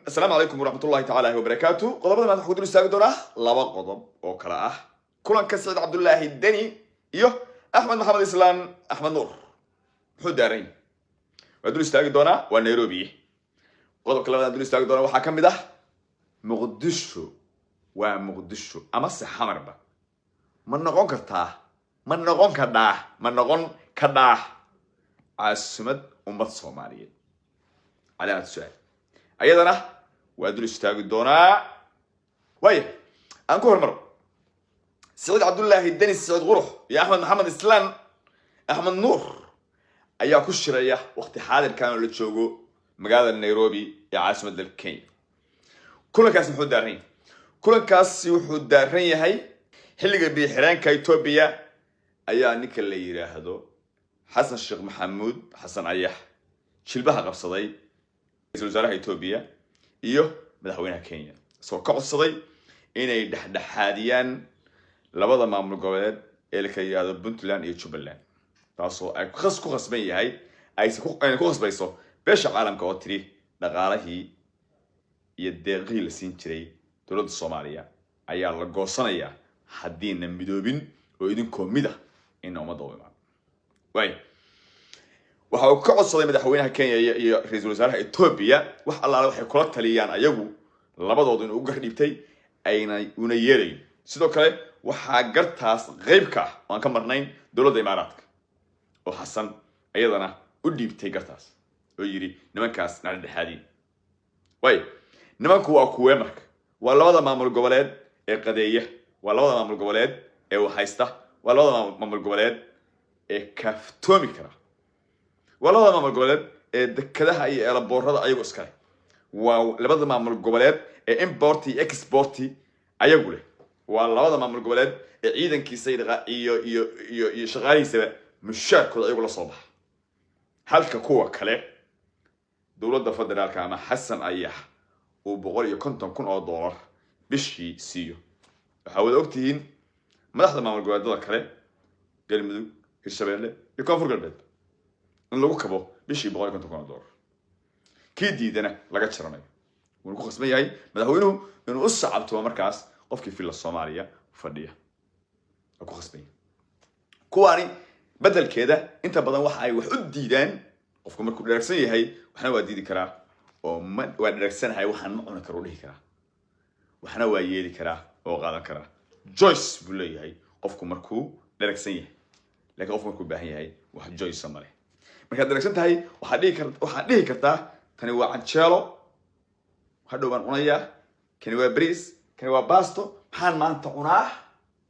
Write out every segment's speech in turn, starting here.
السلام عليكم ورحمة الله تعالى وبركاته. قضبنا ما تحكوا دروس ساقدونا لبا قضب أو كلا كلن كسعد عبد الله الدني أحمد محمد إسلام أحمد نور حدارين ودروس ساقدونا ونيروبي قضب كلا دروس ساقدونا وحكم ده مقدشو ومقدشو أما السحمر با من نقون كرتا من نقون كدا من نقون كدا عاصمة أمة الصومالية على السؤال أيضا وأدري استاجد دونا ويه أنكو المر سعيد عبد الله الدني سعيد غروح يا أحمد محمد إسلام أحمد نور أيها كشرية وقت حاضر كانوا اللي تشوفوا مقالة نيروبي يا عاصمة الكينيا كل كاس يحود دارين كل كاس يحود دارين هاي حلقة بحران كايتوبيا أيها نيك اللي يراهدو حسن الشيخ محمود حسن أيح شلبها قبصدي رئيس الوزراء إثيوبيا مدحوينها كينيا سو كعصدي inay dhexdhexaadiyaan labada maamul goboleed ee la kala yiraahdo Puntland iyo Jubaland taasoo ay ku qasban yahay ay ku qasbayso beesha caalamka oo tiri dhaqaalihii iyo deeqii la siin jiray dowladda Soomaaliya ayaa la goosanayaa haddiina midoobin oo idinkoo mid ah in ummadda u imaan way waxa uu ka codsaday madaxweynaha Kenya iyo ra'iisul wasaaraha Ethiopia wax allaale waxay kula taliyaan ayagu labadoodu in uu gardhibtay ayna una yeeray sidoo kale waxa gartaas qaybka aan ka marnayn dowladda Imaaraadka oo Xasan ayadana u dhiibtay gartaas oo yiri nimankaas nala dhexaadin way nimanku waa kuwee marka waa labada maamul goboleed ee qadeeya waa labada maamul goboleed ee waxaysta waa labada maamul goboleed ee kaftoomi kara والله ما مقولد دكتها أي على بورها أيقو سكاي ولبعض ما مقولد إمبورتي إكسبورتي أيقوله والله ما مقولد عيدا كيسيد غا يشغالي سبب مشاكل أيقوله صباح هل كقوة كله دولة فدرال كما حسن أيح وبقول يكونتم كون أدوار بشي سيو حاول أكتين ما لحظة ما مقولد ده كله قال مدو الشباب يكون فرق البيت إن لو كبوا بيشي بغاية كنتو كنا دور كيدي دنا لقت شرمي ونكو خصمي هاي مدهوينه إنه الصعب توا مركز قف كيف في الصومالية فردية نكو خصمي كواني بدل كده أنت بدل واحد وحد ديدان قفكم مركو درسية هاي وحنا وديدي كرا ومن ودرسنا هاي وحنا نقول كروله كرا وحنا ويالي كرا وغالا كرا جويس بقولي هاي قفكم مركو درسية لكن قفكم مركو باهي هاي واحد جويس سمري marka daragsan tahay waxa dhihi kartaa tani waa canjeelo hadhow baan cunayaa kani waa bariis kani waa baasto maxaan maanta cunaa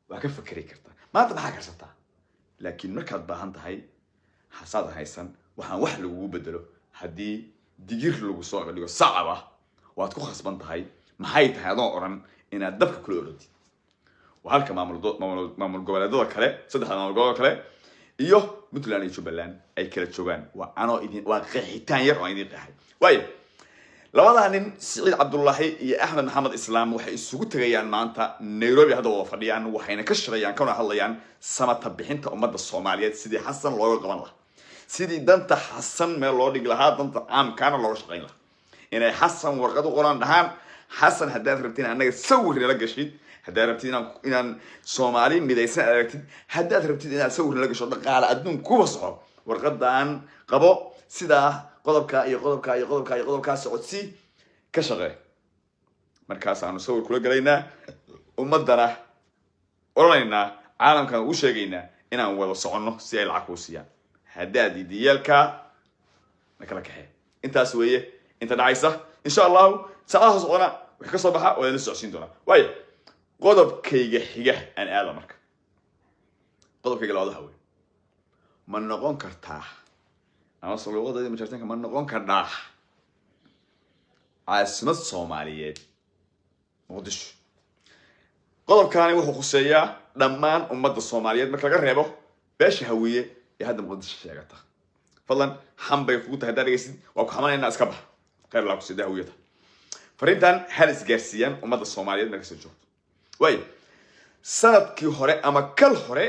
waa ka fikri kartaa maanta maxaa karsataa laakiin markaad baahan tahay xasaad haysan waxaan wax lagu bedelo hadii digir lagu soo dhigo sacaba waad ku khasban tahay maxay tahay adoo oran inaad dabka kula orodi waa halka maamul goboleedada kale saddexda maamul goboleed kale iyo Puntland iyo Jubaland ay kala joogan waa ano idin waa qeexitaan yar oo idin qeexay way labada nin Saciid Cabdullaahi iyo Axmed Maxamed Islaam waxay isugu tagayaan maanta Nairobi hadda wada fadhiyaan waxayna ka shaqeeyaan kana hadlayaan samata bixinta ummadda Soomaaliyeed sidii Xasan looga qaban lahaa sidii danta Xasan meel loo dhig lahaa danta caamkana loo shaqeyn lahaa inay Xasan warqad u qoraan dhahaan Xasan haddaad rabtiin anaga sawir la gashid haddaad rabtid inaan Soomaali midaysan aragtid haddaad rabtid inaad sawir la gasho dhaqaale adduun ku wasaxo warqadan qabo sida qodobka socodsi ka shaqee markaas aanu sawir kula galaynaa ummadana oranayna caalamkan u sheegaynaa inaan wada soconno si ay lacag u siiyaan haddaad idiyalka nakala kaxee intaas weeye inta dhacaysa insha Allah saacadaha socona wax ka soo baxa oo la socodsiin doona way qodobkayga xiga aan aado marka qodobkayga labaad waxa weeye ma noqon kartaa ama sawirada majartanka ma noqon kartaa caasimad Soomaaliyeed Muqdisho qodobkaani wuxuu khuseeyaa dhammaan ummadda Soomaaliyeed marka laga reebo beesha hawiye ee hadda Muqdisho sheegata fadlan xambay ku tahay dareysid waa ku xamaynaa iska bax qeyb la ku sida hawiyada farintan hal isgaarsiyan ummadda Soomaaliyeed marka soo joogto way sanadkii hore ama kal hore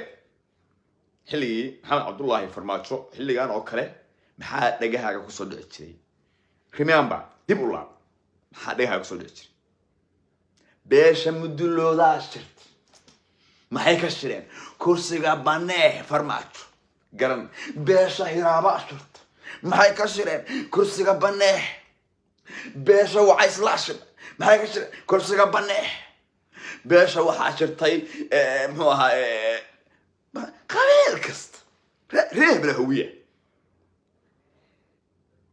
حلي محمد عبد الله فرماتشو حلي كان أو كله محا دجاها كوسود عشري remember دي بقولا محا دجاها كوسود عشري بيش مدلو داشرت ما هيك الشرين كرسي جابناه فرماتشو قرن بيش هيرابا شرت ما هيك الشرين كرسي جابناه بيش وعيس لاشم ما هيك الشرين كرسي جابناه بيش وحاشرتي موها قبيل كست ريه بلا هوية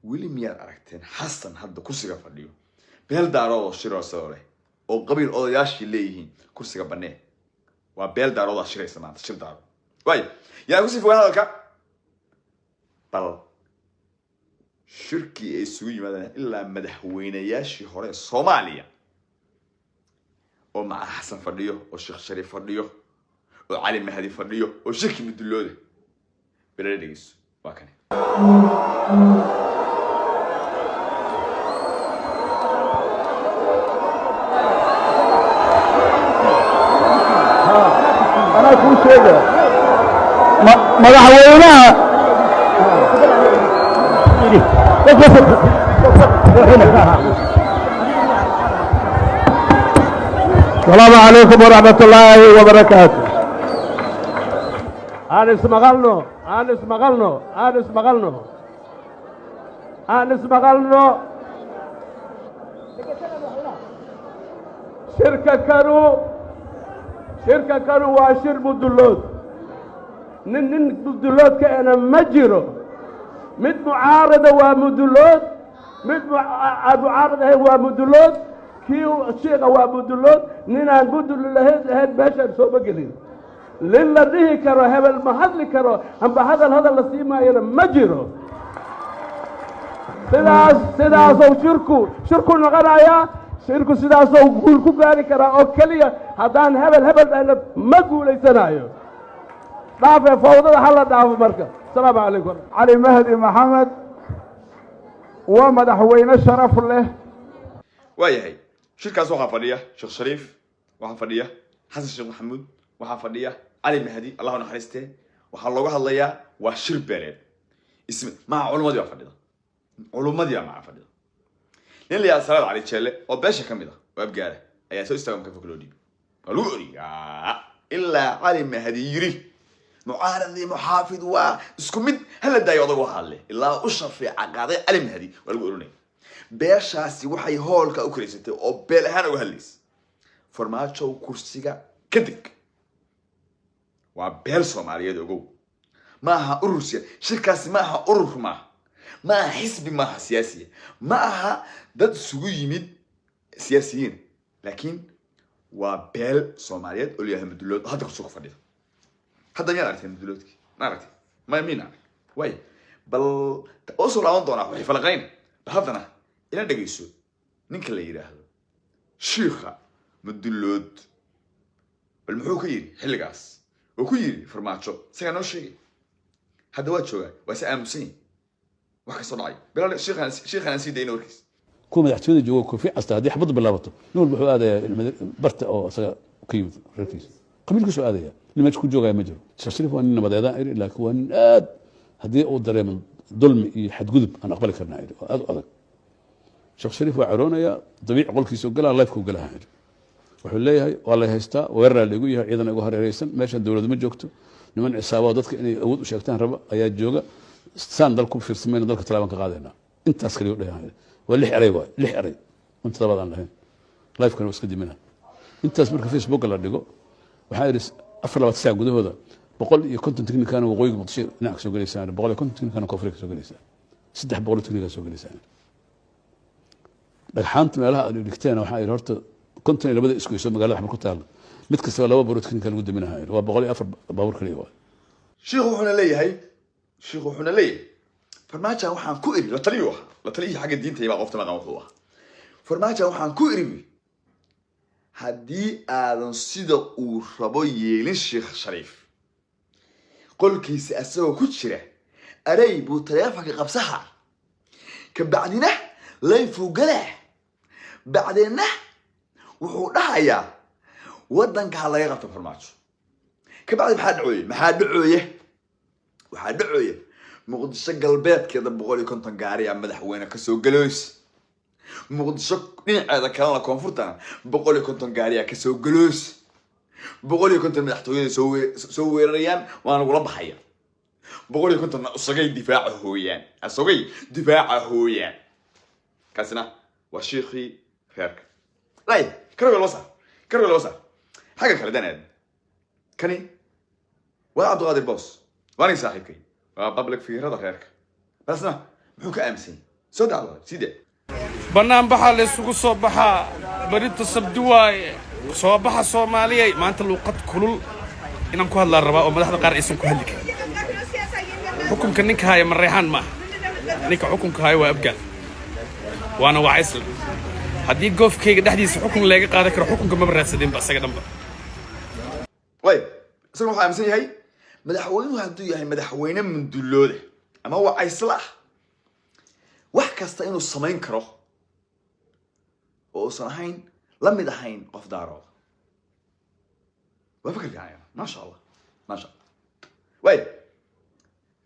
ويلي ميار أركتين حسن هذا كرسي فرديو بيل دارو شيرو سوري أو قبيل أو ياشي ليهين كرسي بناه وبيل دارو شيرو سمان شير دارو واي يا كرسي فوق هذا بل شركي سوي مثلا إلا مدحوين ياشي هوري صوماليا ومع حسن فرديو والشيخ شريف فرديو وعلي مهدي فرديو وشركي مدلوده بلاديس واكني أنا أقول شيء مدحوينها السلام عليكم ورحمة الله وبركاته. أنس مغلنو شركة كانوا واشر مدلوت نن مدلوت كأنا مجرو مد معارضة ومدلوت مد معارضة ومدلوت كيو الشيخ ومدلوت ننا نبدل هاد باشا سو بقلين لله ده كرو هبل محل كرو هم بهذا هذا السيما يلا مجرو سداس شركو نغرايا شركو سداس وقول كباري كرا أو كلية هذان هبل أنا ما قول يسنايو دافع فوضى حلا دافع مركز. السلام عليكم. علي مهدي محمد ومدحوين الشرف له. وياهي شركة سوحة فدية شيخ شريف وحا فدية حسن الشيخ محمود وحا فدية علي مهدي الله نحرسته وحا لوغا هدليا waa shir beeleed ism ma culumadii waa fadhida culumadii ma fadhida nin la salaad cali jeelle oo beesha kamid ah oo abgaara ayaa soo istaagay ka fakloodi qalu uriga illa cali mahdi yiri mu'aradi muhafid wa isku mid hal daayo odagu halle illa u shafiica qaaday cali mahdi waa lagu oranay beeshaasi waxay hoolka u kareysatay oo beel ahaan uga hadlays farmaajo kursiga kadig waa beel Soomaaliyeed ogow maaha urursiya shirkaasi maaha urur maaha xisbi maaha siyaasiya maaha dad isugu yimid siyaasiyiin laakiin waa beel Soomaaliyeed oo leeyahay madullood hadda ku soo fadhiyo hadda yar aragtay madulloodki ma aragtay ma miina way bal oo soo laaban doona waxay falaqayn hadana ila dhageyso ninka la yiraahdo sheekha madullood bal muxuu ka yiri xilligaas oo ku yiri farmaajo isaga noo sheegay هذا وجهه وسأمسين وحكي صنعي بلا شيخ أنا سيدي نوركيس كوم يحتوي جوا كوفي أستهدي حبض باللابطة نور بحو هذا برت أو كيف ركيس قبل كل سؤال هذا لما تكون جوا مجرو تشرف وأن ما دائري لكن وأن هذه أقدر من ظلم حد جذب أنا أقبل كرنا هذا شخص شريف وعرونا يا طبيعي قول كيسو قال الله يفكوا قالها هاي وحليها والله هيستا ويرى اللي يقولها إذا أنا أقول رئيسا ماشي الدولة ما جوكتو niman cisaabo dadka inay awood u sheegtaan raba ayaa jooga saan dalku fiirsameeyna dalka talaaban ka qaadayna intaas kaliya u dhahay waa lix eray inta dabadaan lahayn live kan iska dimina intaas marka Facebook la dhigo waxa ay 24 saac gudahooda 150 tiknikaan waqooyiga muqdisho dhinac soo galeysaan 150 tiknikaan koonfur soo galeysaan 300 tiknikaan soo galeysaan dhagxaanta meelaha ay dhigteen waxa ay horta konton labada isku soo magaalada waxba ku taal mid kasta laba boroodkin kala gudaminahay waa 104 baabuur kaliya waa sheekhu wuxuna leeyahay farmaajo waxaan ku iri la taliyo xagga diinta iyo qofta maqan wuxuu ah farmaajo waxaan ku iri hadii aadan sida uu rabo yeelin sheekh shariif qolkiisa asagoo ku jira aray buu taleefanka qabsaha ka bacdina layfu gala bacdina wuxuu dhahayaa ودن كهلا يغطى فرماتش كبعد محد عوي muqdisho galbeedkeeda 150 gaari ah madaxweyne ka soo galoys muqdisho dhinaceeda kalena koonfurtana 150 gaari ah ka soo galoys 150 madaxtooyada soo weerarayaan waana ugu la baxaya 150 asagay difaaca hooyaan kaasina waa sheekhi reerka lay كرر الوسع حاجة كلا دناد كني ولا عبد القادر بوس وأنا صاحبك وبابلك في هذا خيرك بس أنا محوك أمسي سود على سيدي بنام بحا لسوق صباحا بريت الصبدواي صباحا صومالية ما أنت الوقت كل إنهم كهلا الرباء وما لحظة قارئ اسم كهلك حكم كنك هاي من ريحان ما نيك حكم كهاي وأبقى وأنا وعيسل haddii goofkayga dhexdiisa xukun laga qaadan karo xukunka ma raadsadeen ba asaga dhanba way isagu waxa aaminsan yahay madaxweynuhu hadduu yahay madaxweyne mundulooda ama waa isla wax kasta inuu samayn karo oo uusan ahayn la mid ahayn qof daaro waa fikir fiican ma sha Allah way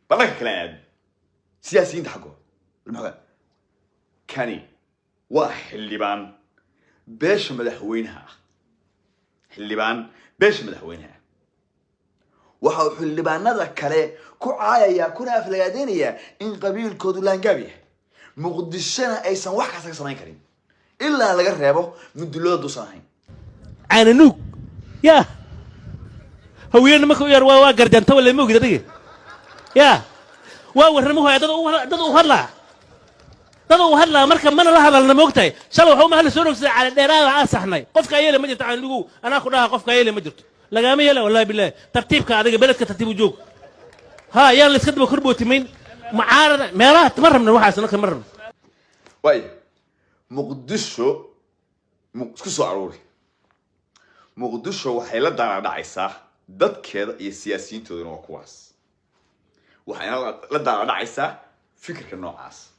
balaka kalaad siyaasiyiinta xaqooda المحا كاني وحلبان باش مدحوينها حلبان باش مدحوينها وحو حلبان هذا كله كعايا كنا أفلادينيا إن قبيل كودولان جابيه مقدسنا أي سن واحد حسنا سنين كريم إلا على جربه من دلوا دوسانين أنا نوك يا هو ينمك يروى قردان تولى موجود دقيق يا وورمه هذا dadoo hadla marka mana la hadalna moogtay shalay waxa ma hal soo rogsa على dheeraad waxa saxnay qofka yeelay ma jirto aan lugu ana ku dhaha qofka yeelay ma jirto lagama yeelay wallahi billaah tartiibka adiga beledka tartiib joog ha yaa la iska daba korbootimiin mucaarada meelaha marrabna waxa sanadka marrabna way muqdisho isku soo aroori muqdisho waxay la dhacaysaa dadkeeda iyo siyaasiyiintooda oo kuwaas waxay la dhacaysaa fikirka noocaas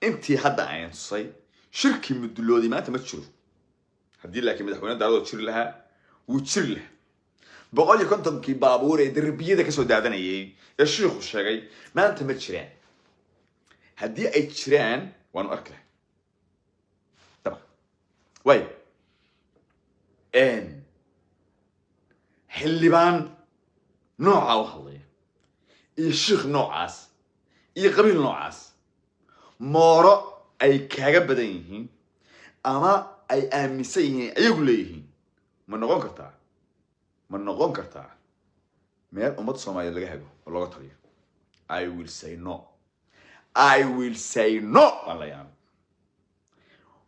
intii hadda aan tusay shirki mudulloodi maanta ma jiro haddii laakiin madaxweynaha dawladda jiri lahaa wuu jiri lahaa boqol iyo kontonkii baabuur ee darbiyada ka soo daadanayay ee sheekhu sheegay maanta ma jiraan haddii ay jiraan waanu arki lahaa taba way xildhibaan nooca u hadlaya iyo sheekh noocaas iyo qabiil noocaas mooro ay kaaga badan yihiin ama ay aaminsan yihiin ayagu leeyihiin ma noqon kartaa meel ummad Soomaaliyeed laga hago oo laga taliyo I will say no wallahi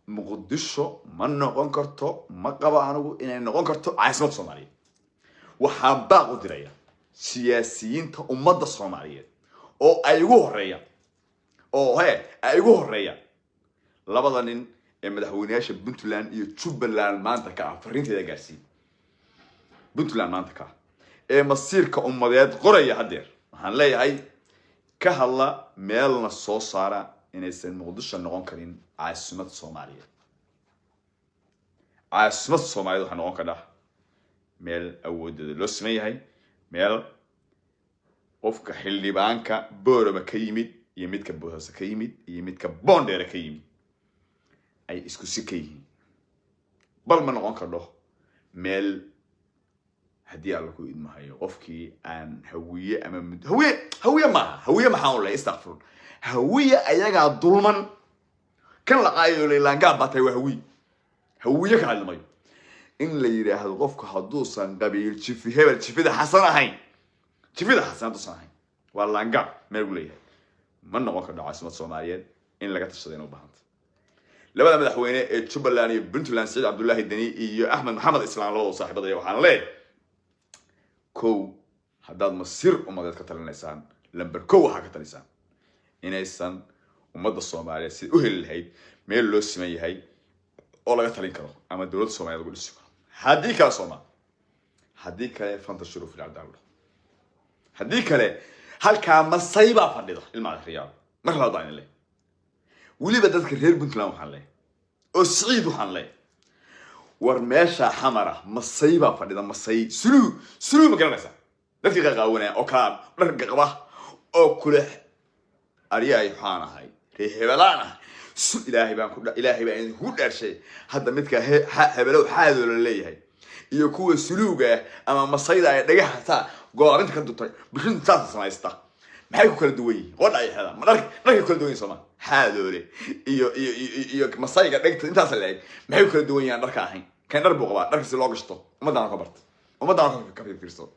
muqdisho ma noqon karto ma qaba anigu inay noqon karto caasimad Soomaaliyeed waxaan baaq u diraya siyaasiyiinta ummadda Soomaaliyeed oo ay ugu horeeyaan ay ugu horeeyaan labada nin ee madaxweynayaasha Puntland iyo Jubaland maanta ka fariinteeda gaarsiin Puntland maanta ka ee masiirka ummadeed qoraya hadeer waxaan leeyahay ka hadla meelna soo saara inaysan muqdisho noqon karin caasimad Soomaaliyeed waxaa noqon karaa meel awoodeeda loo sameeyahay meel qofka xildhibaanka boorama ka yimid iyo midka boosas ka yimid iyo midka Boondheer ka yimid ay isku si ka yihiin bal ma noqon karo meel hadii alla ku idmahayo qofkii aan hawiye ama hawiye maxaa u leh istaghfir hawiye ayaga dulman kan la qaayo leelanka batay hawiye ka hadlay in la yiraahdo qofka haduu san qabiil jifi hebel jifida xasan ahayn waa langa meel u leeyahay ma noqon karo caasimad Soomaaliyeed in laga tashado inuu baahanta labada madaxweyne ee Jubaland iyo Puntland Saciid Cabdullaahi Dani iyo Axmed Maxamed Islaan loo saaxiibada waxaan leeyahay kow haddaad masir ummadeed ka talinaysaan lambar kow waxa ka talisan inaysan ummadda Soomaaliyeed si u heli lahayd meel loo siman yahay oo laga talin karo ama dawladda Soomaaliyeed ugu dhisi karo haddii kale fanta shuruuf al-adl haddii kale halka masayba fadhido ilmaha riyaal mar la daan leh waliba dadka reer Puntland waxaan leh oo Saciid waxaan leh war meesha xamara masayba fadhida masay sulu ma garanaysa dadkii qaqaawna oo ka dhar qaba أو كله أرياي حانا هاي هبلانا سو إلهي بان كل إلهي بان هو درشة هذا متك هبلو حاذر اللي هاي يكون سلوكه أما مصيدة دقيقة حتى قوة أنت كنت طيب بشن تاسع سما يستا ما هي كل دوي ولا أي هذا ما نرك كل دوي سما حاذر iyo مصيدة دقيقة أنت أصلي ما هي كل دوي يعني نركاهين كان نربو قبا نرك سلوكشتو وما دانا كبرت وما دانا كفي كريستو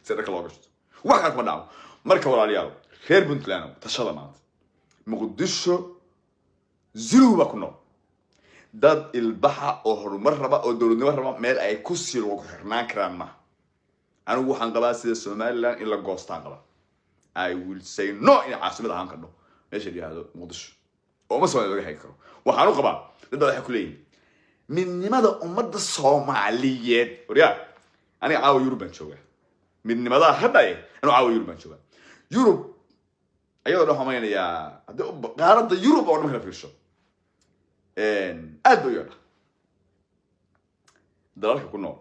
سيرك لوكشتو واحد ما داو مركب ولا ريال خير بنت لنا تشلا مات مقدسه زلوا كنا dad ilbaxa oo horumar raba oo dawladnimo raba meel ay ku sii loogu xirnaan karaan ma anigu waxaan qabaa sida Soomaaliland in la goostaan qaba I will say no in caasimada aan kadho meesha yiraahdo Muqdisho oo ma soo laga hay karo waxaan u qabaa dad waxay ku leeyihiin midnimada ummadda Soomaaliyeed wariya ani caawa Yurub baan joogaa midnimada hadda anu caawa Yurub baan joogaa Yurub ayadoo dhaxamaynaya hadda qaaradda Yurub oo dhan kala fiirsho aad buu yidhi dalalka ku nool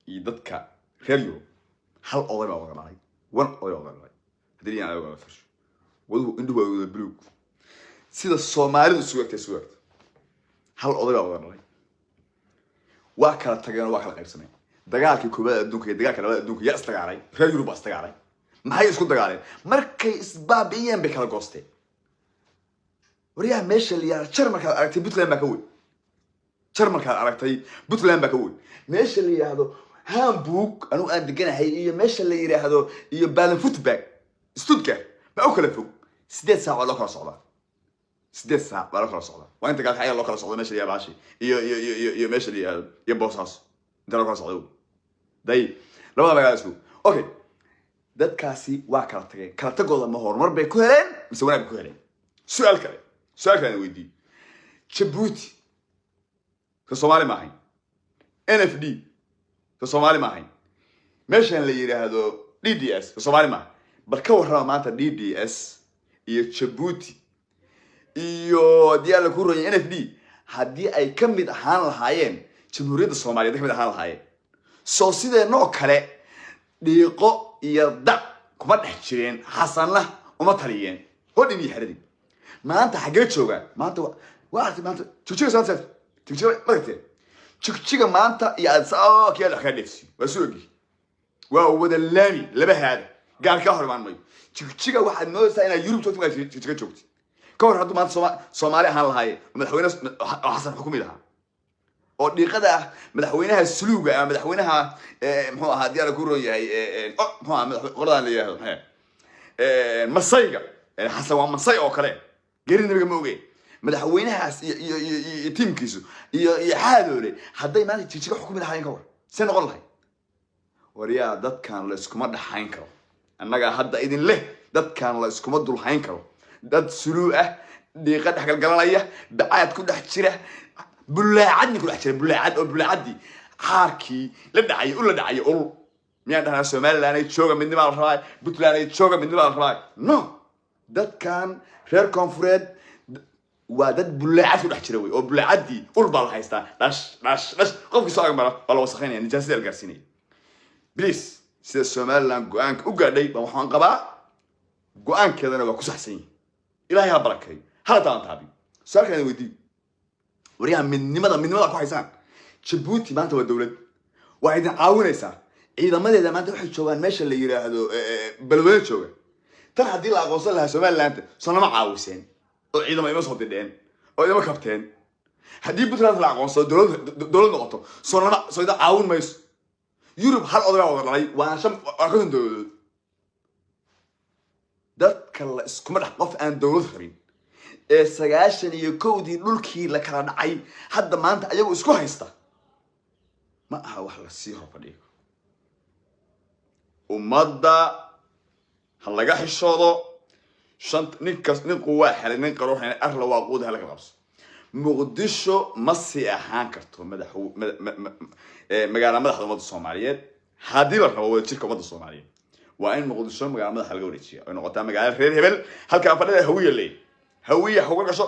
iyo dadka reer Yurub hal oday baa wada dhalay wan oday wada dhalay hadii aan ayaga fiirsho wadu indhu waa buluug sida Soomaalidu isugu egtay hal oday baa wada dhalay waa kala tageen waa kala qaybsameen dagaalkii koobaad adduunka iyo dagaalka labaad adduunka yaa istagaalay reer Yurub baa istagaalay maxay isku dagaaleen markay isbaabiyeen bay kala goosteen وريها ماشي اللي يعني شرمك أركتي بطلان بكوي شرمك أركتي بطلان بكوي ماشي اللي هذا هامبوك أنا قاعد جنا هي ماشي اللي يري هذا يبان فوتباك ستودكا ما أكل فوق 6 ساعة ولا خلاص صلاة 6 ساعة ولا خلاص صلاة وأنت قاعد حيا الله خلاص صلاة ماشي يا باشي يا ماشي اللي يبوساس أنت لو خلاص صلاة داي لو ما بقى اسمه أوكي دت كاسي واكرتك كرتك والله ما هو مر بيكوهرين مسوينا بيكوهرين سؤال كذا سؤال كان ويدي جيبوتي كصومالي معي NFD كصومالي معي ماشي اللي يري هذا DDS كصومالي معي بركوا هرا معناتها DDS iyo جيبوتي iyo ديال كورو NFD haddii ay ka mid ahaan lahaayeen jamhuuriyadda Soomaaliyeed ka mid ahaan lahaayeen soo sidee noo kale dhiiqo iyo dac kuma dhex jireen xasanna uma taliyeen hodin iyo xaradin maanta xagee jooga maanta waa maanta joojiga saanta joojiga maragtay joojiga maanta iyo aad kii la xadheefsi waa suugi waa wada laami laba haada gaar ka hormaan may joojiga waxaad moodaysaa inaad Yurub joogto joojiga joogto ka hor hadduu maanta Soomaali ahaan lahaayeen madaxweyne xasan xukumi lahaa oo dhiiqada madaxweynaha suluuga ama madaxweynaha muxuu ahaa diyaar ku roon yahay muxuu ahaa qoladaan la yiraahdo masayga xasan waa masay oo kale geeri nabiga ma ogeey madaxweynahaas iyo tiimkiisu iyo xaadoole hadday maanta jijiga xukumi lahaayeen ka war seen noqon lahayd wariyaa dadkan la iskuma dhaxayn karo annaga hadda idin leh dadkan la iskuma dulhayn karo dad suluu ah dhiiqa dhaxgalgalanaya bacaad ku dhex jira bulaacadni ku dhex jira bulaacad oo bulaacadii xaarkii la dhacay u la dhacay ul miyaan dhahnaa Soomaaliland ay jooga midnimo la rabaa Puntland ay jooga midnimo la rabaa no dadkan reer koonfureed waa dad bulaacad ku dhex jira way oo bulaacadii ul baa la haystaa dhash qofkii soo agmara waa la wasakhaynaya nijaasada la gaarsiinaya please sida Soomaaliland go'aanka u gaadhay baa waxaan qabaa go'aankeedana waa ku saxsan yahay ilaahay ha barakay hala taantaabi su'aalkan weydii wariyaha midnimada ku haysaan Djibouti maanta waa dawlad waa idin caawinaysaa ciidamadeeda maanta waxay joogaan meesha la yiraahdo balwada jooga tan haddii la aqoonsan lahaa Soomaaliland sanama caawiseen oo ciidamo ima soo dideen oo idama kabteen haddii Puntland la aqoonsado dawlad noqoto sanama soo ida caawin mayso Yurub hal oday wada dhalay waa shan ka dawladood dadka la iskuma dhax qof aan dawlad rabin ee 91 dhulkii la kala dhacay hadda maanta ayagu isku haysta ma aha wax la sii horfadhiyo ummadda hal laga xishoodo nin quwaa xalay nin qaruuxay arla waaqood hal laga qabso Muqdisho ma sii ahaan karto magaala madaxda ummadda Soomaaliyeed haddii la rabo wada jirka ummadda Soomaaliyeed waa in Muqdisho magaala madaxa laga wareejiyo ay noqotaa magaala reer hebel halka fadhida hawiye hawga gasho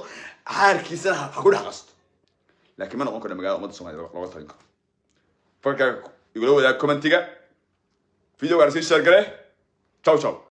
xaarkiisana ha ku dhaxasto laakiin ma noqon karo magaala ummadda Soomaaliyeed looga talin karo farka igula wadaag commentiga video gaarsiin share gare ciao